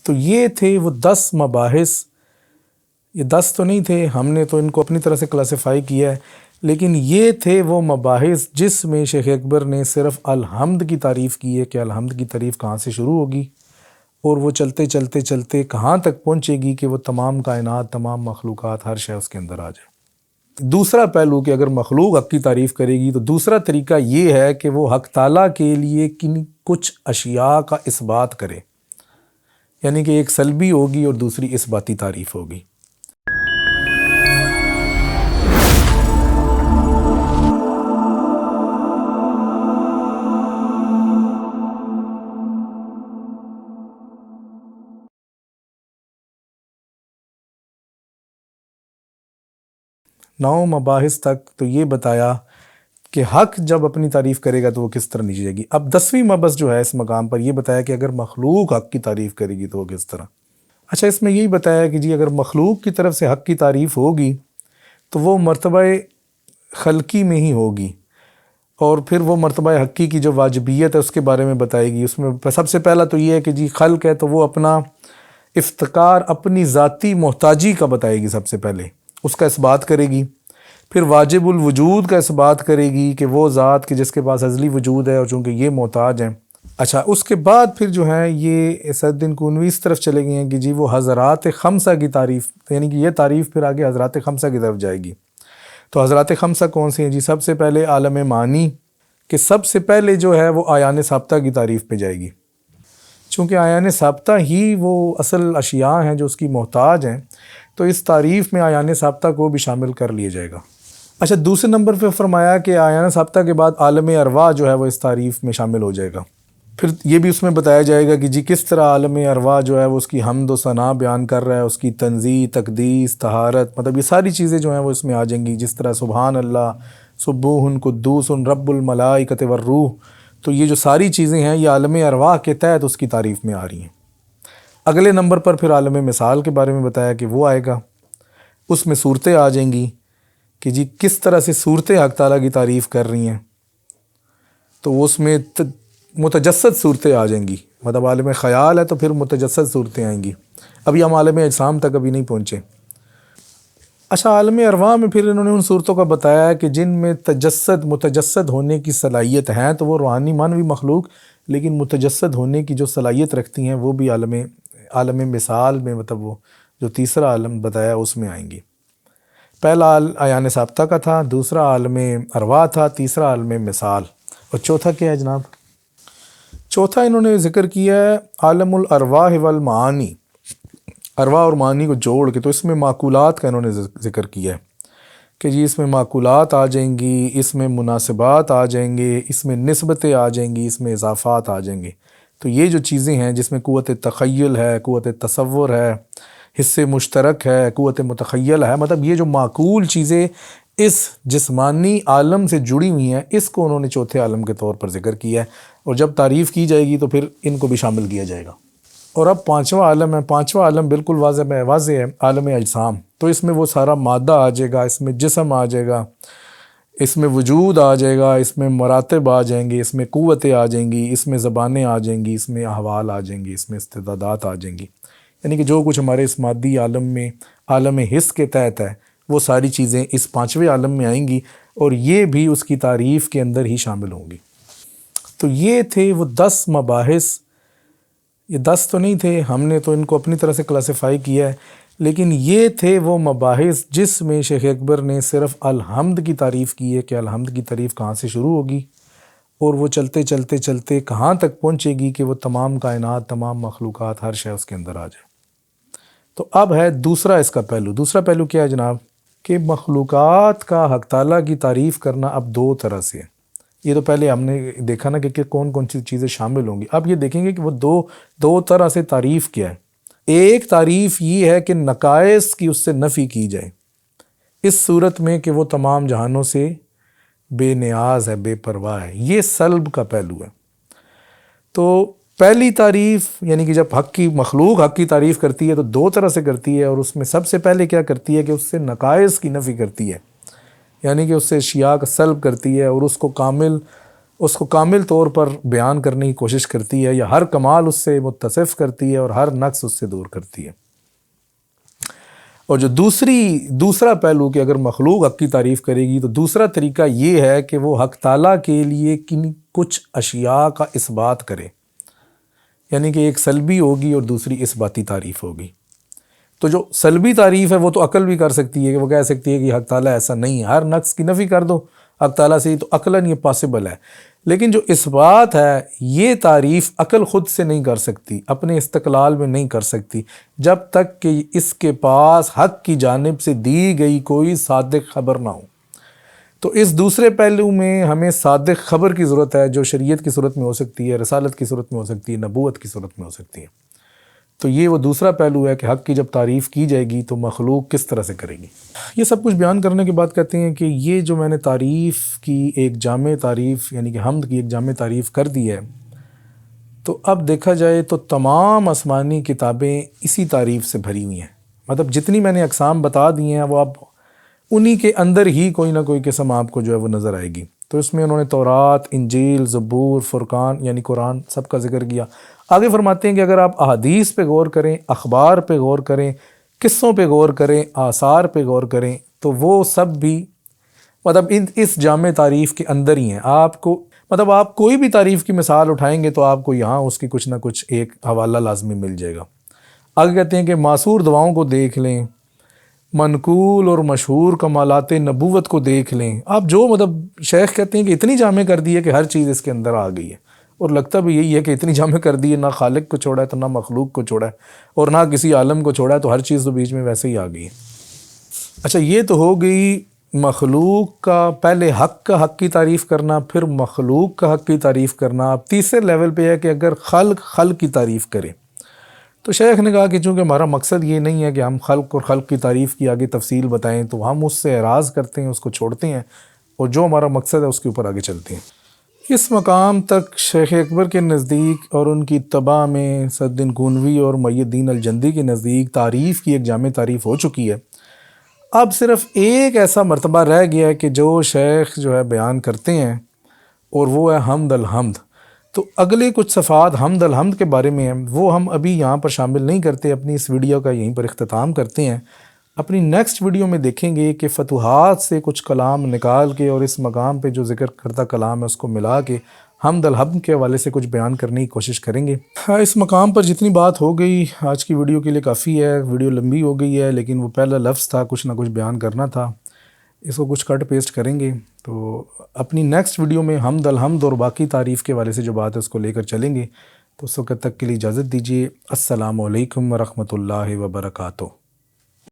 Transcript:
تو یہ تھے وہ 10 مباحث، یہ 10 تو نہیں تھے، ہم نے تو ان کو اپنی طرح سے کلاسیفائی کیا ہے، لیکن یہ تھے وہ مباحث جس میں شیخ اکبر نے صرف الحمد کی تعریف کی ہے کہ الحمد کی تعریف کہاں سے شروع ہوگی اور وہ چلتے چلتے چلتے کہاں تک پہنچے گی کہ وہ تمام کائنات، تمام مخلوقات، ہر شے اس کے اندر آ جائے۔ دوسرا پہلو کہ اگر مخلوق حق کی تعریف کرے گی تو دوسرا طریقہ یہ ہے کہ وہ حق تعالیٰ کے لیے کچھ اشیاء کا اثبات کرے، یعنی کہ ایک سلبی ہوگی اور دوسری اثباتی تعریف ہوگی۔ نو مباحث تک تو یہ بتایا کہ حق جب اپنی تعریف کرے گا تو وہ کس طرح نیچے جائے گی۔ اب 10ویں مبحث جو ہے اس مقام پر یہ بتایا کہ اگر مخلوق حق کی تعریف کرے گی تو وہ کس طرح۔ اچھا، اس میں یہی بتایا کہ جی اگر مخلوق کی طرف سے حق کی تعریف ہوگی تو وہ مرتبہ خلقی میں ہی ہوگی، اور پھر وہ مرتبہ حقی کی جو واجبیت ہے اس کے بارے میں بتائے گی۔ اس میں سب سے پہلا تو یہ ہے کہ جی خلق ہے تو وہ اپنا افتقار، اپنی ذاتی محتاجی کا بتائے گی، سب سے پہلے اس کا اثبات کرے گی۔ پھر واجب الوجود کا اثبات کرے گی کہ وہ ذات کہ جس کے پاس ازلی وجود ہے اور چونکہ یہ محتاج ہیں۔ اچھا، اس کے بعد پھر جو ہے یہ سعدالدین کنوی اس طرف چلے گئے ہیں کہ جی وہ حضرات خمسہ کی تعریف، یعنی کہ یہ تعریف پھر آگے حضرات خمسہ کی طرف جائے گی۔ تو حضرات خمسہ کون سے ہیں جی؟ سب سے پہلے عالم معنی، کہ سب سے پہلے جو ہے وہ آیان ثابتہ کی تعریف پہ جائے گی، چونکہ آیان ثابتہ ہی وہ اصل اشیاء ہیں جو اس کی محتاج ہیں، تو اس تعریف میں آیان ثابتہ کو بھی شامل کر لیا جائے گا۔ اچھا، دوسرے نمبر پہ فرمایا کہ آیان ثابتہ کے بعد عالم ارواح جو ہے وہ اس تعریف میں شامل ہو جائے گا۔ پھر یہ بھی اس میں بتایا جائے گا کہ جی کس طرح عالم ارواح جو ہے وہ اس کی حمد و ثنا بیان کر رہا ہے، اس کی تنزیہ، تقدیس، طہارت، مطلب یہ ساری چیزیں جو ہیں وہ اس میں آ جائیں گی۔ جس طرح سبحان اللہ، سبوح قدوس رب الملائکۃ والروح، تو یہ جو ساری چیزیں ہیں یہ عالم ارواح کے تحت اس کی تعریف میں آ رہی ہیں۔ اگلے نمبر پر پھر عالم مثال کے بارے میں بتایا کہ وہ آئے گا، اس میں صورتیں آ جائیں گی کہ جی کس طرح سے صورتیں حق تعالیٰ کی تعریف کر رہی ہیں، تو اس میں متجسد صورتیں آ جائیں گی، مطلب عالم خیال ہے تو پھر متجسد صورتیں آئیں گی۔ ابھی ہم عالم اجسام تک ابھی نہیں پہنچے۔ اچھا، عالم ارواح میں پھر انہوں نے ان صورتوں کا بتایا کہ جن میں متجسد ہونے کی صلاحیت ہیں، تو وہ روحانی معنوی مخلوق، لیکن متجسد ہونے کی جو صلاحیت رکھتی ہیں وہ بھی عالم مثال میں، مطلب وہ جو تیسرا عالم بتایا اس میں آئیں گی۔ پہلا آیان ثابتہ کا تھا، دوسرا عالم ارواح تھا، تیسرا عالم مثال، اور چوتھا کیا ہے جناب؟ چوتھا انہوں نے ذکر کیا ہے عالم الارواح والمعانی، ارواح اور معانی کو جوڑ کے، تو اس میں معقولات کا انہوں نے ذکر کیا ہے کہ جی اس میں معقولات آ جائیں گی، اس میں مناسبات آ جائیں گے، اس میں نسبتیں آ جائیں گی، اس میں اضافات آ جائیں گے۔ تو یہ جو چیزیں ہیں جس میں قوت تخیل ہے، قوت تصور ہے، حصے مشترک ہے، قوت متخیل ہے، مطلب یہ جو معقول چیزیں اس جسمانی عالم سے جڑی ہوئی ہیں، اس کو انہوں نے چوتھے عالم کے طور پر ذکر کیا ہے، اور جب تعریف کی جائے گی تو پھر ان کو بھی شامل کیا جائے گا۔ اور اب پانچواں عالم ہے، پانچواں عالم بالکل واضح ہے، عالم اجسام۔ تو اس میں وہ سارا مادہ آ جائے گا، اس میں جسم آ جائے گا، اس میں وجود آ جائے گا، اس میں مراتب آ جائیں گے، اس میں قوتیں آ جائیں گی، اس میں زبانیں آ جائیں گی، اس میں احوال آ جائیں گی، اس میں استعدادات آ جائیں گی، یعنی کہ جو کچھ ہمارے اس مادی عالم میں عالم حس کے تحت ہے وہ ساری چیزیں اس پانچویں عالم میں آئیں گی، اور یہ بھی اس کی تعریف کے اندر ہی شامل ہوں گی۔ تو یہ تھے وہ 10 مباحث، یہ 10 تو نہیں تھے، ہم نے تو ان کو اپنی طرح سے کلاسیفائی کیا ہے، لیکن یہ تھے وہ مباحث جس میں شیخ اکبر نے صرف الحمد کی تعریف کی ہے کہ الحمد کی تعریف کہاں سے شروع ہوگی اور وہ چلتے چلتے چلتے کہاں تک پہنچے گی کہ وہ تمام کائنات، تمام مخلوقات، ہر شے اس کے اندر آ جائے۔ تو اب ہے دوسرا اس کا پہلو۔ دوسرا پہلو کیا ہے جناب؟ کہ مخلوقات کا حق تعالیٰ کی تعریف کرنا اب دو طرح سے ہے۔ یہ تو پہلے ہم نے دیکھا نا کہ کون کون سی چیزیں شامل ہوں گی، اب یہ دیکھیں گے کہ وہ دو طرح سے تعریف کیا ہے۔ ایک تعریف یہ ہے کہ نقائص کی اس سے نفی کی جائے، اس صورت میں کہ وہ تمام جہانوں سے بے نیاز ہے، بے پرواہ ہے، یہ سلب کا پہلو ہے۔ تو پہلی تعریف یعنی کہ جب مخلوق حق کی تعریف کرتی ہے تو دو طرح سے کرتی ہے، اور اس میں سب سے پہلے کیا کرتی ہے کہ اس سے نقائص کی نفی کرتی ہے، یعنی کہ اس سے اشیاء کا سلب کرتی ہے اور اس کو کامل اس کو کامل طور پر بیان کرنے کی کوشش کرتی ہے، یا ہر کمال اس سے متصف کرتی ہے اور ہر نقص اس سے دور کرتی ہے۔ اور جو دوسرا پہلو کہ اگر مخلوق حق کی تعریف کرے گی تو دوسرا طریقہ یہ ہے کہ وہ حق تعالیٰ کے لیے کچھ اشیاء کا اثبات کرے، یعنی کہ ایک سلبی ہوگی اور دوسری اثباتی تعریف ہوگی۔ تو جو سلبی تعریف ہے وہ تو عقل بھی کر سکتی ہے، کہ وہ کہہ سکتی ہے کہ حق تعالیٰ ایسا نہیں ہے، ہر نقص کی نفی کر دو حق تعالیٰ سے، تو عقلاً یہ پاسبل ہے۔ لیکن جو اثبات ہے یہ تعریف عقل خود سے نہیں کر سکتی، اپنے استقلال میں نہیں کر سکتی، جب تک کہ اس کے پاس حق کی جانب سے دی گئی کوئی صادق خبر نہ ہو۔ تو اس دوسرے پہلو میں ہمیں صادق خبر کی ضرورت ہے، جو شریعت کی صورت میں ہو سکتی ہے، رسالت کی صورت میں ہو سکتی ہے، نبوت کی صورت میں ہو سکتی ہے۔ تو یہ وہ دوسرا پہلو ہے کہ حق کی جب تعریف کی جائے گی تو مخلوق کس طرح سے کرے گی۔ یہ سب کچھ بیان کرنے کے بعد کہتے ہیں کہ یہ جو میں نے تعریف کی ایک جامع تعریف، یعنی کہ حمد کی ایک جامع تعریف کر دی ہے، تو اب دیکھا جائے تو تمام آسمانی کتابیں اسی تعریف سے بھری ہوئی ہیں۔ مطلب جتنی میں نے اقسام بتا دی ہیں وہ اب انہی کے اندر ہی کوئی نہ کوئی قسم آپ کو جو ہے وہ نظر آئے گی۔ تو اس میں انہوں نے تورات، انجیل، زبور، فرقان یعنی قرآن سب کا ذکر کیا۔ آگے فرماتے ہیں کہ اگر آپ احادیث پہ غور کریں، اخبار پہ غور کریں، قصوں پہ غور کریں، آثار پہ غور کریں، تو وہ سب بھی مطلب اس جامع تعریف کے اندر ہی ہیں۔ آپ کوئی بھی تعریف کی مثال اٹھائیں گے تو آپ کو یہاں اس کی کچھ نہ کچھ ایک حوالہ لازمی مل جائے گا۔ آگے کہتے ہیں کہ معصور دعاؤں کو دیکھ لیں، منقول اور مشہور کمالات نبوت کو دیکھ لیں۔ آپ جو شیخ کہتے ہیں کہ اتنی جامع کر دی ہے کہ ہر چیز اس کے اندر آ گئی ہے، اور لگتا بھی یہی ہے کہ اتنی جامع کر دی ہے، نہ خالق کو چھوڑا ہے تو نہ مخلوق کو چھوڑا ہے، اور نہ کسی عالم کو چھوڑا ہے، تو ہر چیز تو بیچ میں ویسے ہی آ گئی ہے۔ اچھا، یہ تو ہو گئی مخلوق کا پہلے حق کی تعریف کرنا، پھر مخلوق کا حق کی تعریف کرنا۔ اب تیسرے لیول پہ ہے کہ اگر خلق کی تعریف کرے، تو شیخ نے کہا کہ چونکہ ہمارا مقصد یہ نہیں ہے کہ ہم خلق اور خلق کی تعریف کی آگے تفصیل بتائیں، تو ہم اس سے اعراض کرتے ہیں، اس کو چھوڑتے ہیں، اور جو ہمارا مقصد ہے اس کے اوپر آگے چلتے ہیں۔ اس مقام تک شیخ اکبر کے نزدیک اور ان کی اتباع میں صد الدین گونوی اور محی الدین الجندی کے نزدیک تعریف کی ایک جامع تعریف ہو چکی ہے۔ اب صرف ایک ایسا مرتبہ رہ گیا ہے کہ جو شیخ جو ہے بیان کرتے ہیں، اور وہ ہے حمد الحمد۔ تو اگلے کچھ صفحات حمد الحمد کے بارے میں ہیں، وہ ہم ابھی یہاں پر شامل نہیں کرتے، اپنی اس ویڈیو کا یہیں پر اختتام کرتے ہیں۔ اپنی نیکسٹ ویڈیو میں دیکھیں گے کہ فتوحات سے کچھ کلام نکال کے اور اس مقام پہ جو ذکر کرتا کلام ہے اس کو ملا کے حمد الحمد کے حوالے سے کچھ بیان کرنے کی کوشش کریں گے۔ اس مقام پر جتنی بات ہو گئی آج کی ویڈیو کے لیے کافی ہے، ویڈیو لمبی ہو گئی ہے، لیکن وہ پہلا لفظ تھا، کچھ نہ کچھ بیان کرنا تھا، اس کو کچھ کٹ پیسٹ کریں گے۔ تو اپنی نیکسٹ ویڈیو میں حمد الحمد اور باقی تعریف کے حوالے سے جو بات ہے اس کو لے کر چلیں گے۔ تو اس وقت تک کے لیے اجازت دیجیے۔ السلام علیکم ورحمۃ اللہ وبرکاتہ۔